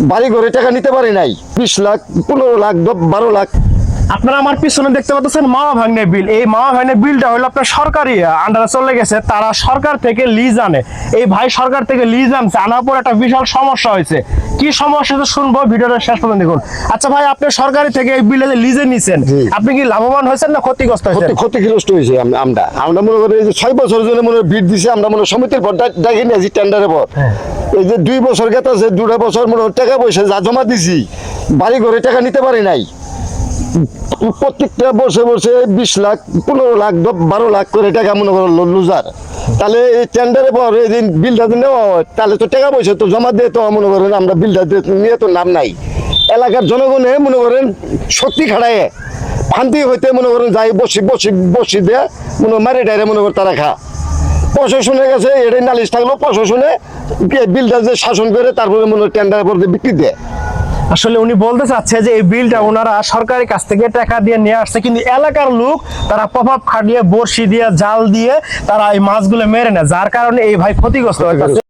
বাড়ি ঘরে টাকা নিতে পারি নাই, 20 লাখ 15 লাখ 12 লাখ। আপনারা আমার পিছনে দেখতে পাচ্ছেন মামা ভাগ্নে বিল। এই মামা ভাগ্নে বিলটা হলো আপনার সরকারি আন্ডারে চলে গেছে, তারা সরকার থেকে লিজ আনে। এই ভাই সরকার থেকে লিজ আনছে, আনার পর একটা বিশাল সমস্যা হয়েছে। কি সমস্যা তো শুনবো, ভিডিওটা শেষ পর্যন্ত দেখুন। আচ্ছা ভাই, আপনি সরকারি থেকে এই বিলটা লিজে নিছেন, আপনি কি লাভবান হয়েছেন না ক্ষতিগ্রস্ত হয়েছেন? ক্ষতিগ্রস্ত হয়েছে। আমরা মনে করি যে 6 বছর জন্য মনে ভিড় দিছে, আমরা মনে সমিতির পর ডাকি নিয়েছি টেন্ডারের পর। এই যে 2 বছর গেছে, 2 বছর মনে টাকা পয়সা যা জমা দিছি, বাড়ি ঘরে টাকা নিতে পারি নাই। প্রত্যেকটা বসে বসে 20 লাখ 15 লাখ 12 লাখ করে টাকা মনে করো লুজার। তাহলে এই টেন্ডারের পর এই দিন বিলটা নেওয়া হয়, তাহলে তো টাকা পয়সা তো জমা দিয়ে তো মনে করেন আমরা বিলটা নিয়ে তো নাম নাই। এলাকার জনগণে মনে করেন শক্তি খাড়ায় ফান্তি হইতে মনে করেন যাই বসি দিয়ে মনে মারে ডাইরে মনে করেন তারা খা। প্রশাসনের কাছে এটাই নালিশ থাকলো, প্রশাসনে বিলটা যে শাসন করে তারপরে মনে হয় টেন্ডারের পর বিক্রি দেয়। আসলে উনি বলতে চাচ্ছে যে এই বিলটা ওনারা সরকারের কাছ থেকে টাকা দিয়ে নিয়ে আসছে, কিন্তু এলাকার লোক তারা প্রভাব খাটিয়ে বড়শি দিয়ে জাল দিয়ে তারা এই মাছগুলো মেরে নেয়, যার কারণে এই ভাই ক্ষতিগ্রস্ত হয়ে গেছে।